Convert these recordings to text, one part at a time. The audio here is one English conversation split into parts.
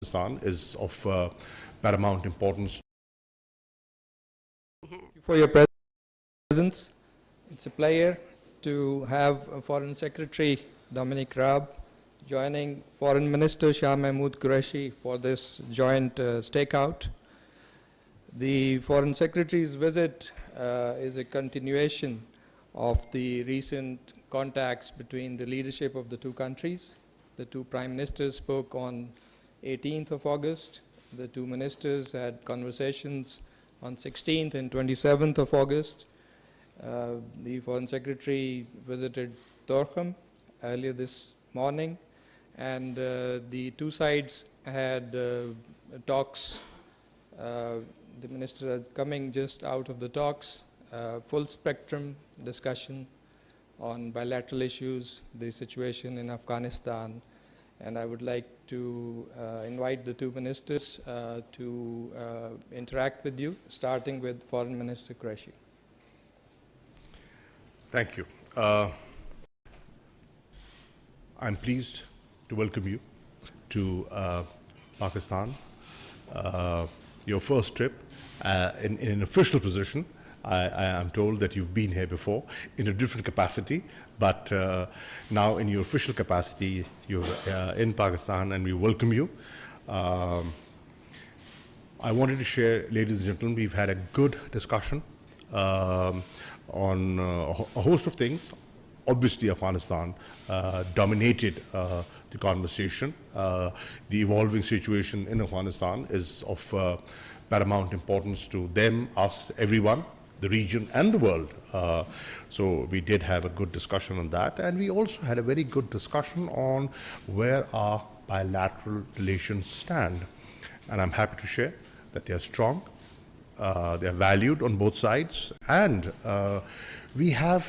Pakistan is of paramount importance. For your presence, it's a pleasure to have Foreign Secretary Dominic Raab joining Foreign Minister Shah Qureshi for this joint stakeout. The Foreign Secretary's visit is a continuation of the recent contacts between the leadership of the two countries. The two Prime Ministers spoke on 18th of August. The two ministers had conversations on 16th and 27th of August. The Foreign Secretary visited Torkham earlier this morning, and the two sides had talks. The minister is coming just out of the talks, full spectrum discussion on bilateral issues, the situation in Afghanistan, and I would like to invite the two ministers to interact with you, starting with Foreign Minister Qureshi. Thank you. I'm pleased to welcome you to Pakistan, your first trip in an official position. I am told that you've been here before in a different capacity, but now in your official capacity, you're in Pakistan, and we welcome you. I wanted to share, ladies and gentlemen, we've had a good discussion on a host of things. Obviously, Afghanistan dominated the conversation. The evolving situation in Afghanistan is of paramount importance to them, us, everyone, the region and the world. So we did have a good discussion on that, and we also had a very good discussion on where our bilateral relations stand. And I'm happy to share that they are strong, they are valued on both sides, and we have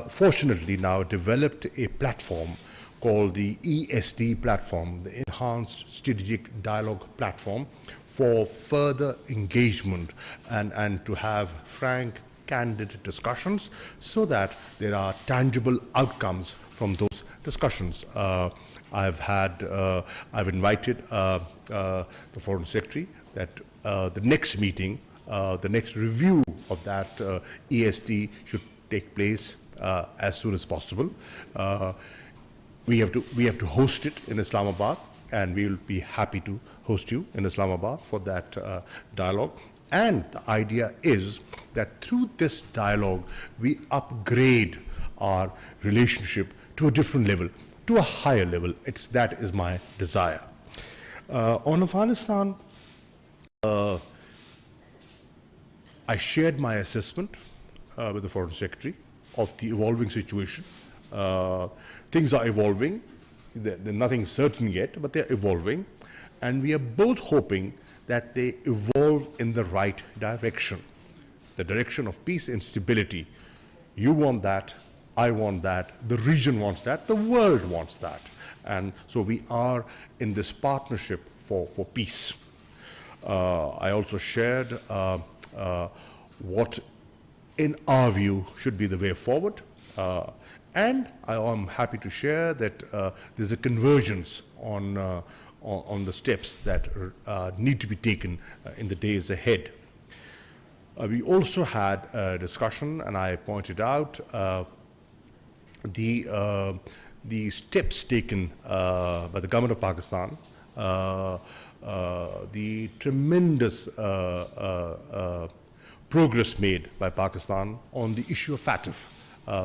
fortunately now developed a platform called the ESD platform, the Enhanced Strategic Dialogue Platform, for further engagement and to have frank, candid discussions so that there are tangible outcomes from those discussions. I've invited the Foreign Secretary that the next meeting, the next review of that ESD should take place as soon as possible. We have to host it in Islamabad, and we will be happy to host you in Islamabad for that dialogue. And the idea is that through this dialogue, we upgrade our relationship to a different level, to a higher level. That is my desire. On Afghanistan, I shared my assessment with the Foreign Secretary of the evolving situation. Things are evolving. Nothing certain yet, but they're evolving. And we are both hoping that they evolve in the right direction, the direction of peace and stability. You want that, I want that, the region wants that, the world wants that. And so we are in this partnership for peace. I also shared what, in our view, should be the way forward. And I am happy to share that there's a convergence on the steps that need to be taken in the days ahead. We also had a discussion, and I pointed out the steps taken by the government of Pakistan, the tremendous progress made by Pakistan on the issue of FATF.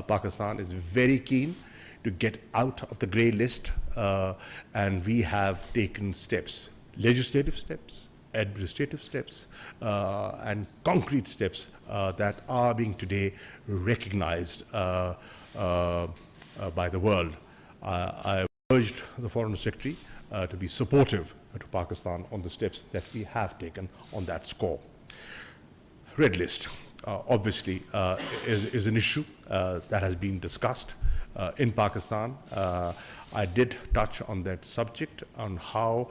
Pakistan is very keen to get out of the grey list, and we have taken steps, legislative steps, administrative steps, and concrete steps that are being today recognized by the world. I urged the Foreign Secretary to be supportive to Pakistan on the steps that we have taken on that score. Red list. Obviously is an issue that has been discussed in Pakistan. I did touch on that subject, on how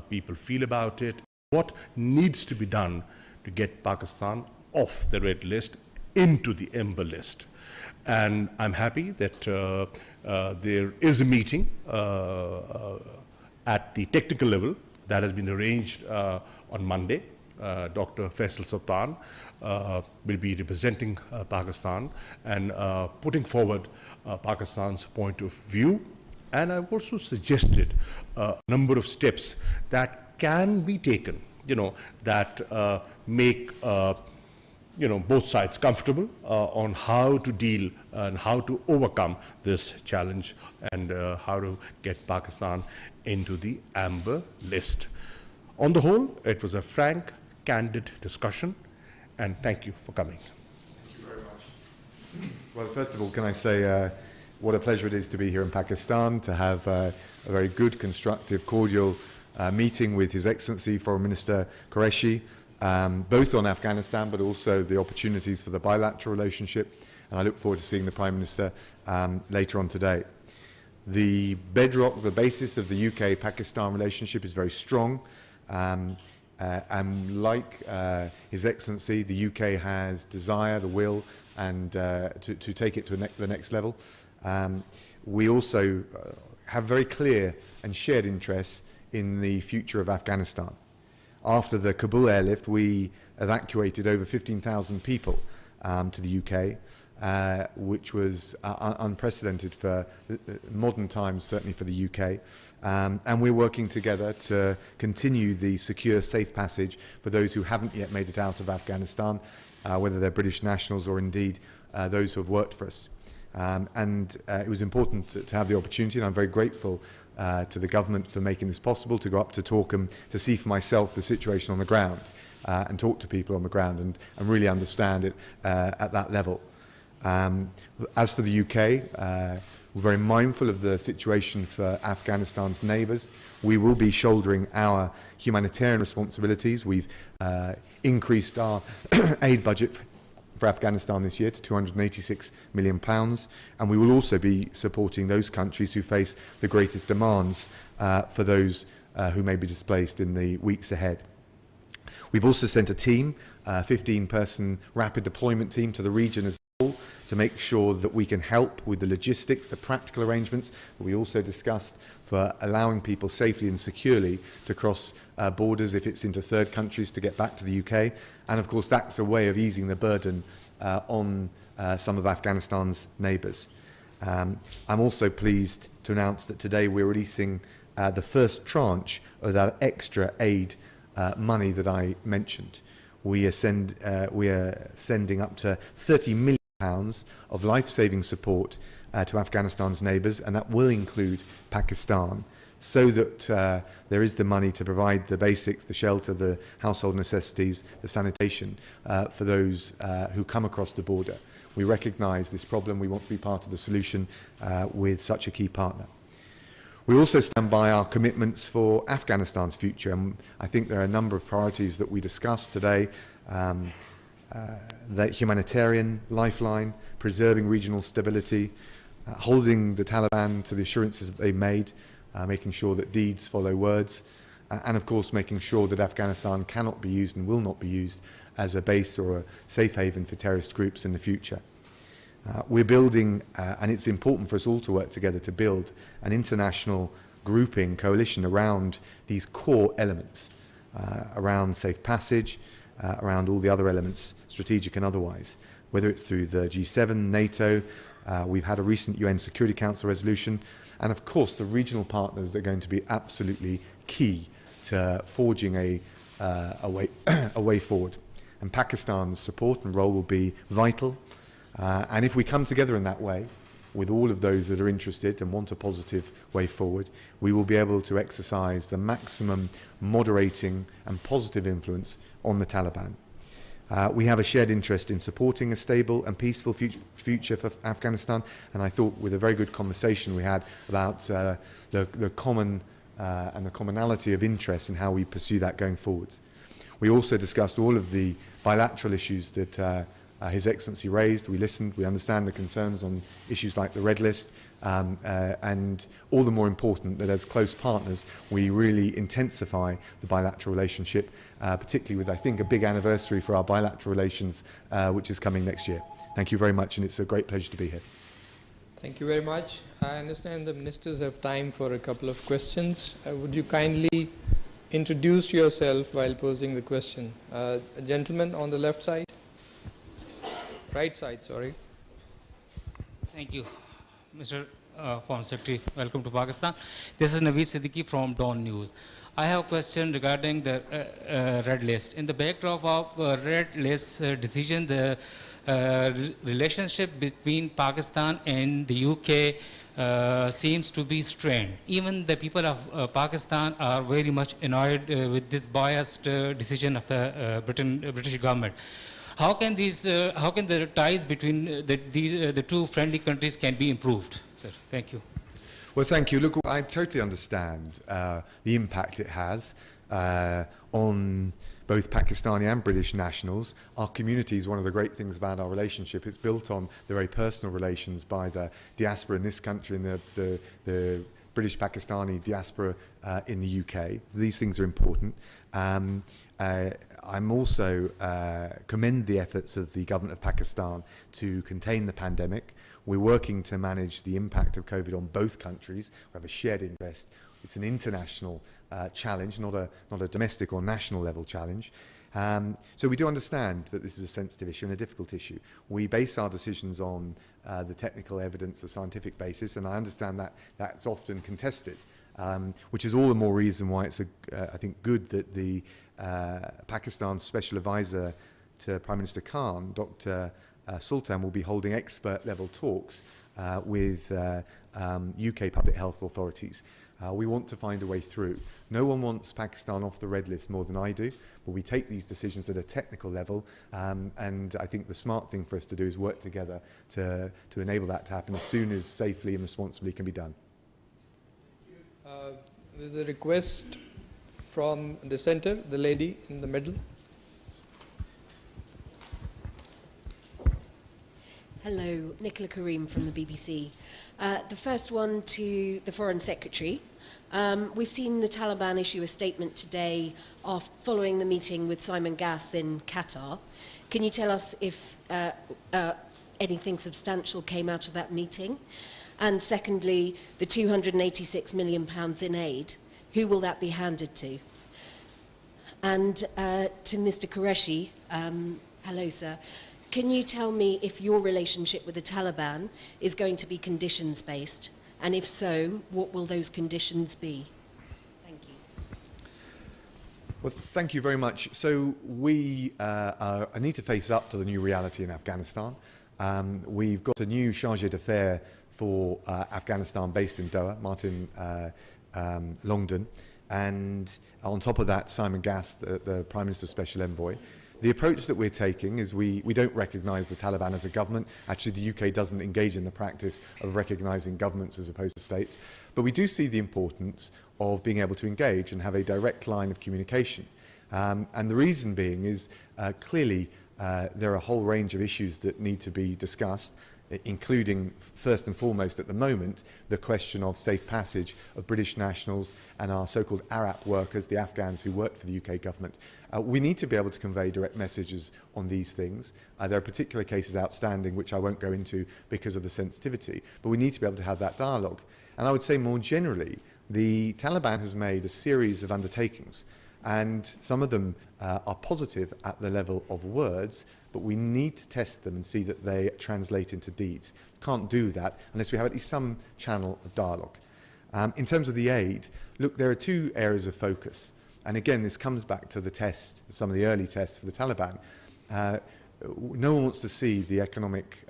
people feel about it, what needs to be done to get Pakistan off the red list into the amber list. And I'm happy that there is a meeting At the technical level, that has been arranged on Monday. Dr. Faisal Sultan will be representing Pakistan and putting forward Pakistan's point of view. And I've also suggested a number of steps that can be taken, that make both sides comfortable on how to deal and how to overcome this challenge and how to get Pakistan into the amber list. On the whole, it was a frank, candid discussion, and thank you for coming. Thank you very much. Well, first of all, can I say what a pleasure it is to be here in Pakistan, to have a very good, constructive, cordial meeting with His Excellency Foreign Minister Qureshi, both on Afghanistan but also the opportunities for the bilateral relationship, and I look forward to seeing the Prime Minister later on today. The bedrock, the basis of the UK-Pakistan relationship is very strong, and like His Excellency, the UK has desire, the will, and to take it to the next level. We also have very clear and shared interests in the future of Afghanistan. After the Kabul airlift, we evacuated over 15,000 people to the UK, which was unprecedented for modern times, certainly for the UK. And we're working together to continue the secure, safe passage for those who haven't yet made it out of Afghanistan, whether they're British nationals or indeed those who have worked for us. It was important to have the opportunity, and I'm very grateful to the government for making this possible, to go up to Torkham to see for myself the situation on the ground and talk to people on the ground and really understand it at that level. As for the UK, we're very mindful of the situation for Afghanistan's neighbours. We will be shouldering our humanitarian responsibilities. We've increased our aid budget for Afghanistan this year to £286 million, and we will also be supporting those countries who face the greatest demands for those who may be displaced in the weeks ahead. We've also sent a team, a 15-person rapid deployment team to the region as well, to make sure that we can help with the logistics, the practical arrangements that we also discussed for allowing people safely and securely to cross borders if it's into third countries to get back to the UK. And of course that's a way of easing the burden on some of Afghanistan's neighbours. I'm also pleased to announce that today we're releasing the first tranche of that extra aid money that I mentioned. We are sending up to £30 million of life-saving support to Afghanistan's neighbours, and that will include Pakistan, so that there is the money to provide the basics, the shelter, the household necessities, the sanitation for those who come across the border. We recognise this problem. We want to be part of the solution with such a key partner. We also stand by our commitments for Afghanistan's future, and I think there are a number of priorities that we discussed today. The humanitarian lifeline, preserving regional stability, holding the Taliban to the assurances that they made, making sure that deeds follow words, and of course making sure that Afghanistan cannot be used and will not be used as a base or a safe haven for terrorist groups in the future. We're building, and it's important for us all to work together to build an international grouping, coalition around these core elements, around safe passage, around all the other elements, strategic and otherwise, whether it's through the G7, NATO, we've had a recent UN Security Council resolution, and of course the regional partners are going to be absolutely key to forging a way forward. And Pakistan's support and role will be vital. And if we come together in that way, with all of those that are interested and want a positive way forward, we will be able to exercise the maximum moderating and positive influence on the Taliban. We have a shared interest in supporting a stable and peaceful future for Afghanistan, and I thought with a very good conversation we had about the common and the commonality of interest in how we pursue that going forward. We also discussed all of the bilateral issues that His Excellency raised. We listened, we understand the concerns on issues like the Red List, and all the more important that as close partners we really intensify the bilateral relationship, particularly with, I think, a big anniversary for our bilateral relations which is coming next year. Thank you very much, and it's a great pleasure to be here. Thank you very much. I understand the ministers have time for a couple of questions. Would you kindly introduce yourself while posing the question? A gentleman on the left side? Right side, sorry. Thank you, Mr. Foreign Secretary. Welcome to Pakistan. This is Naveed Siddiqui from Dawn News. I have a question regarding the red list. In the backdrop of red list decision, the relationship between Pakistan and the UK seems to be strained. Even the people of Pakistan are very much annoyed with this biased decision of the British government. How can the ties between the two friendly countries can be improved, sir? Thank you. Well, thank you. Look, I totally understand the impact it has on both Pakistani and British nationals. Our community is one of the great things about our relationship. It's built on the very personal relations by the diaspora in this country and the British Pakistani diaspora in the UK. So these things are important. I'm also commend the efforts of the government of Pakistan to contain the pandemic. We're working to manage the impact of COVID on both countries. We have a shared interest. It's an international challenge, not a domestic or national level challenge. So we do understand that this is a sensitive issue and a difficult issue. We base our decisions on the technical evidence, the scientific basis, and I understand that that's often contested, which is all the more reason why it's, I think, good that the Pakistan's Special Advisor to Prime Minister Khan, Dr. Sultan, will be holding expert-level talks with UK public health authorities. We want to find a way through. No one wants Pakistan off the red list more than I do, but we take these decisions at a technical level, and I think the smart thing for us to do is work together to enable that to happen as soon as safely and responsibly can be done. There's a request from the center, the lady in the middle. Hello, Nicola Karim from the BBC. The first one to the Foreign Secretary. We've seen the Taliban issue a statement today following the meeting with Simon Gass in Qatar. Can you tell us if anything substantial came out of that meeting? And secondly, the £286 million in aid, who will that be handed to? And to Mr. Qureshi, hello sir, can you tell me if your relationship with the Taliban is going to be conditions-based? And if so, what will those conditions be? Thank you. Well, thank you very much. So we need to face up to the new reality in Afghanistan. We've got a new chargé d'affaires for Afghanistan based in Doha, Martin Longdon, and on top of that, Simon Gass, the Prime Minister's Special Envoy. The approach that we're taking is we don't recognise the Taliban as a government. Actually, the UK doesn't engage in the practice of recognising governments as opposed to states. But we do see the importance of being able to engage and have a direct line of communication. And the reason being is clearly there are a whole range of issues that need to be discussed, including, first and foremost at the moment, the question of safe passage of British nationals and our so-called Arab workers, the Afghans who work for the UK government. We need to be able to convey direct messages on these things. There are particular cases outstanding which I won't go into because of the sensitivity, but we need to be able to have that dialogue. And I would say more generally, the Taliban has made a series of undertakings, and some of them are positive at the level of words, but we need to test them and see that they translate into deeds. Can't do that unless we have at least some channel of dialogue. In terms of the aid, look, there are two areas of focus. And again, this comes back to the test, some of the early tests for the Taliban. No one wants to see the economic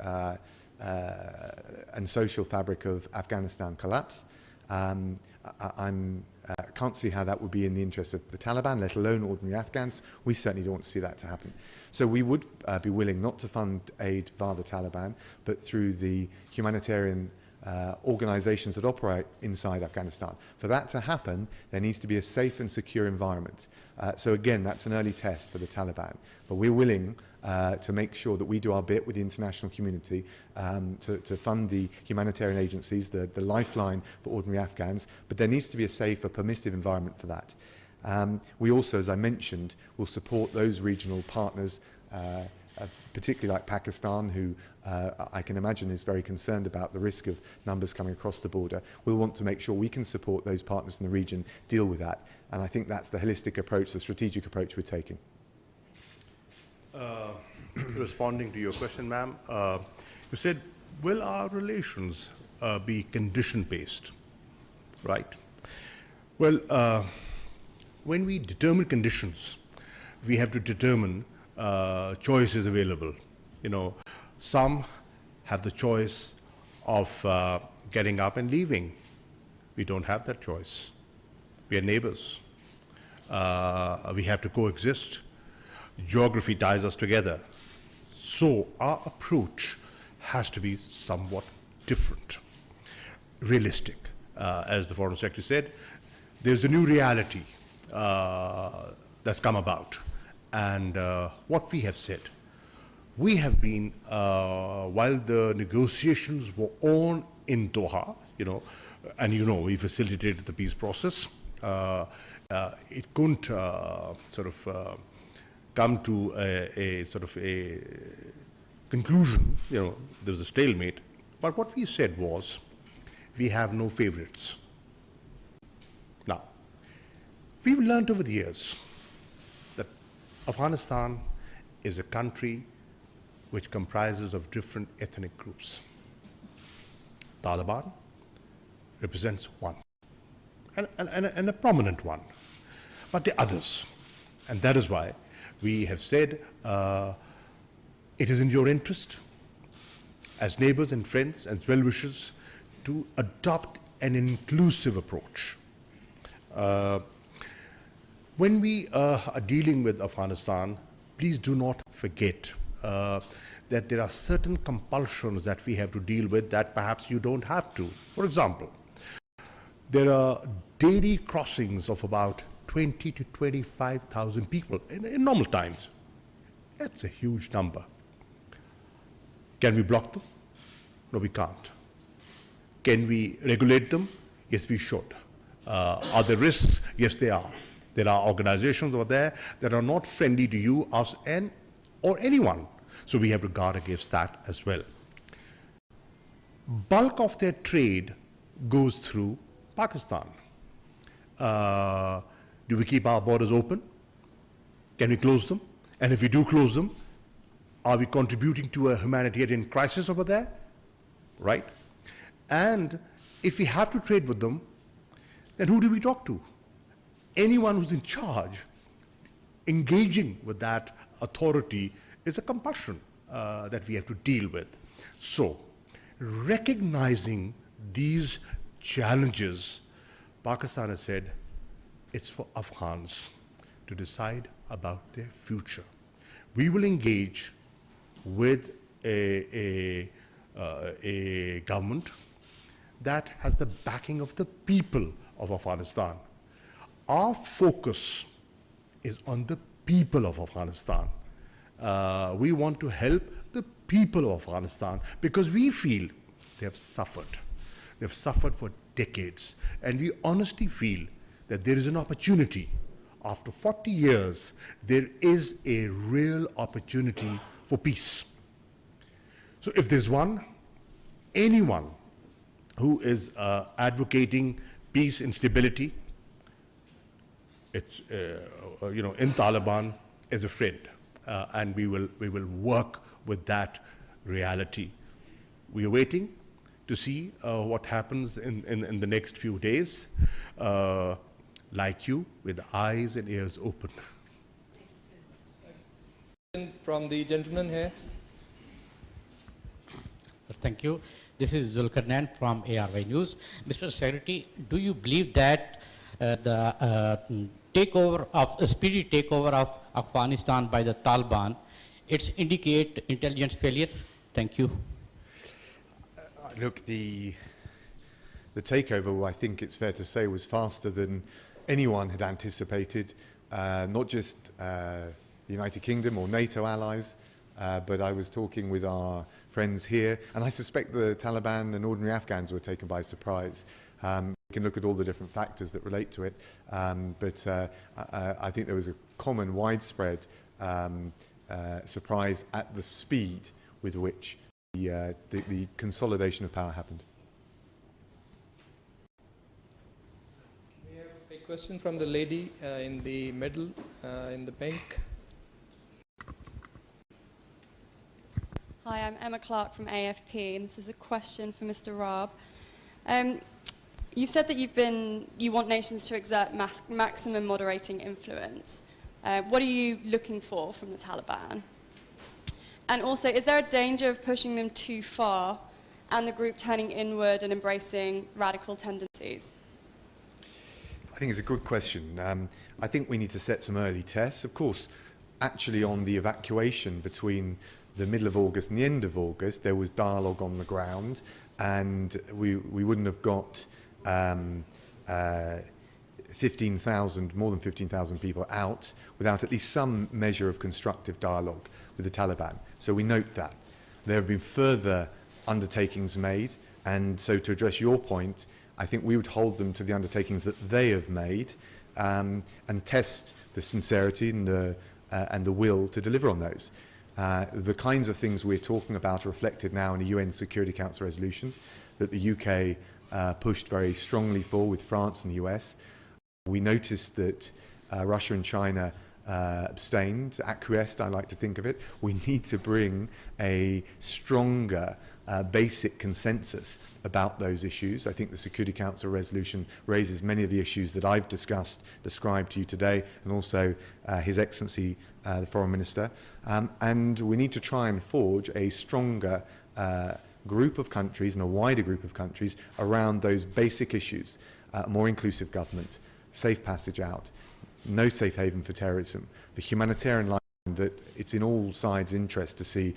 and social fabric of Afghanistan collapse. I can't see how that would be in the interest of the Taliban, let alone ordinary Afghans. We certainly don't want to see that to happen. So we would be willing not to fund aid via the Taliban, but through the humanitarian organisations that operate inside Afghanistan. For that to happen, there needs to be a safe and secure environment. So again, that's an early test for the Taliban. But we're willing to make sure that we do our bit with the international community to fund the humanitarian agencies, the lifeline for ordinary Afghans, but there needs to be a safe, a permissive environment for that. We also, as I mentioned, will support those regional partners particularly like Pakistan, who I can imagine is very concerned about the risk of numbers coming across the border, will want to make sure we can support those partners in the region deal with that. And I think that's the holistic approach, the strategic approach we're taking. Responding to your question, ma'am, you said, will our relations be condition-based, right? Well, when we determine conditions, we have to determine choices available. You know, some have the choice of getting up and leaving. We don't have that choice. We are neighbors. We have to coexist. Geography ties us together. So our approach has to be somewhat different, realistic. As the Foreign Secretary said, there's a new reality that's come about. And what we have said, we have been, while the negotiations were on in Doha, you know, and you know, we facilitated the peace process, it couldn't sort of come to a sort of a conclusion, you know, there was a stalemate. But what we said was, we have no favorites. Now, we've learned over the years that Afghanistan is a country which comprises of different ethnic groups. Taliban represents one, and a prominent one, but the others. And that is why we have said it is in your interest as neighbors and friends and well-wishers to adopt an inclusive approach. When we are dealing with Afghanistan, please do not forget that there are certain compulsions that we have to deal with that perhaps you don't have to. For example, there are daily crossings of about 20 to 25,000 people in normal times. That's a huge number. Can we block them? No, we can't. Can we regulate them? Yes, we should. Are there risks? Yes, there are. There are organizations over there that are not friendly to you, us, or anyone. So we have to guard against that as well. Bulk of their trade goes through Pakistan. Do we keep our borders open? Can we close them? And if we do close them, are we contributing to a humanitarian crisis over there? Right? And if we have to trade with them, then who do we talk to? Anyone who's in charge. Engaging with that authority is a compulsion that we have to deal with. So, recognizing these challenges, Pakistan has said it's for Afghans to decide about their future. We will engage with a government that has the backing of the people of Afghanistan. Our focus is on the people of Afghanistan. We want to help the people of Afghanistan because we feel they have suffered. They've suffered for decades. And we honestly feel that there is an opportunity. After 40 years, there is a real opportunity for peace. So if there's anyone who is advocating peace and stability, it's, in Taliban is a friend. And we will work with that reality. We are waiting to see what happens in the next few days, like you, with eyes and ears open. From the gentleman here. Thank you. This is Zulkarnain from ARY News. Mr. Secretary, do you believe that the speedy takeover of Afghanistan by the Taliban, it's indicate intelligence failure? Thank you. Look, the takeover, I think it's fair to say, was faster than anyone had anticipated, not just the United Kingdom or NATO allies, but I was talking with our friends here, and I suspect the Taliban and ordinary Afghans were taken by surprise. We can look at all the different factors that relate to it, but I think there was a common, widespread surprised at the speed with which the consolidation of power happened. We have a question from the lady in the middle, in the pink. Hi, I'm Emma Clark from AFP, and this is a question for Mr. Raab. You've said that you want nations to exert maximum moderating influence. What are you looking for from the Taliban? And also, is there a danger of pushing them too far and the group turning inward and embracing radical tendencies? I think it's a good question. I think we need to set some early tests. Of course, actually on the evacuation between the middle of August and the end of August, there was dialogue on the ground, and we wouldn't have got 15,000, more than 15,000 people out without at least some measure of constructive dialogue with the Taliban. So we note that. There have been further undertakings made, and so to address your point, I think we would hold them to the undertakings that they have made, and test the sincerity and the will to deliver on those. The kinds of things we're talking about are reflected now in a UN Security Council resolution that the UK pushed very strongly for with France and the US. We noticed that Russia and China abstained, acquiesced, I like to think of it. We need to bring a stronger basic consensus about those issues. I think the Security Council resolution raises many of the issues that I've described to you today, and also His Excellency, the Foreign Minister. And we need to try and forge a stronger group of countries and a wider group of countries around those basic issues. More inclusive government, safe passage out, no safe haven for terrorism, the humanitarian line that it's in all sides' interest to see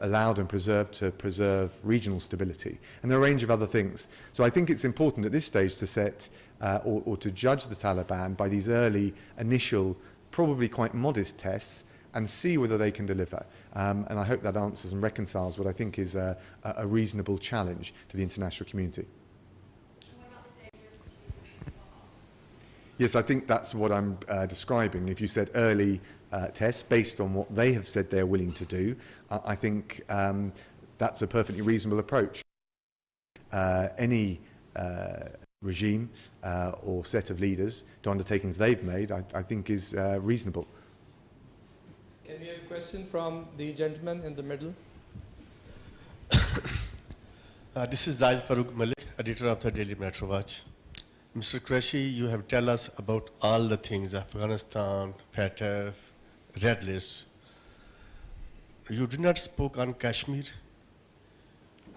allowed and preserved to preserve regional stability, and there are a range of other things. So I think it's important at this stage to set or to judge the Taliban by these early, initial, probably quite modest tests, and see whether they can deliver. And I hope that answers and reconciles what I think is a reasonable challenge to the international community. Yes, I think that's what I'm describing. If you said early tests based on what they have said they're willing to do, I think that's a perfectly reasonable approach. Any regime or set of leaders to undertakings they've made, I think is reasonable. Can we have a question from the gentleman in the middle? This is Zaid Farooq Malik, editor of the Daily Metro Watch. Mr. Qureshi, you have tell us about all the things, Afghanistan, FATF, Red List. You did not spoke on Kashmir.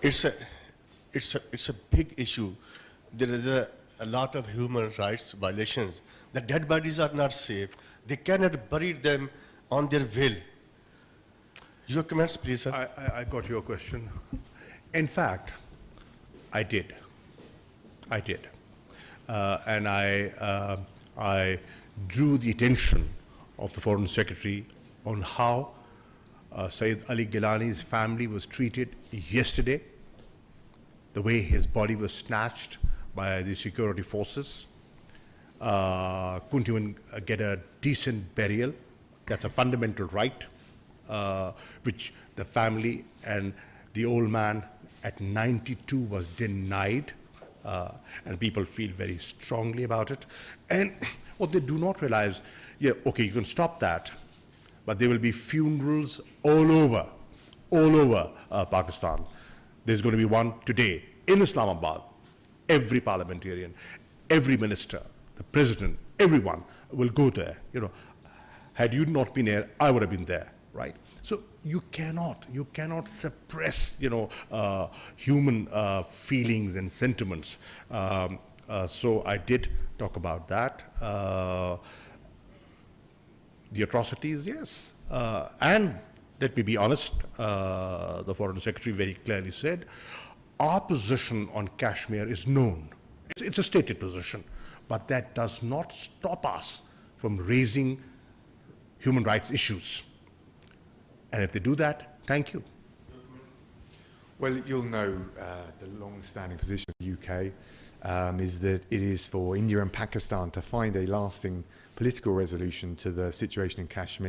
It's a big issue. There is a lot of human rights violations. The dead bodies are not safe. They cannot bury them on their will. Your comments, please, sir. I got your question. In fact, I did. And I drew the attention of the Foreign Secretary on how Sayyid Ali Gilani's family was treated yesterday, the way his body was snatched by the security forces, couldn't even get a decent burial. That's a fundamental right, which the family and the old man at 92 was denied. And people feel very strongly about it. And what they do not realize, yeah, okay, you can stop that, but there will be funerals all over Pakistan. There's going to be one today in Islamabad. Every parliamentarian, every minister, the president, everyone will go there. You know, had you not been there, I would have been there, right? So you cannot suppress, human feelings and sentiments. So I did talk about that. The atrocities, yes. And let me be honest, the Foreign Secretary very clearly said, our position on Kashmir is known. It's a stated position, but that does not stop us from raising human rights issues. And if they do that, thank you. Well, you'll know the long-standing position of the UK is that it is for India and Pakistan to find a lasting political resolution to the situation in Kashmir.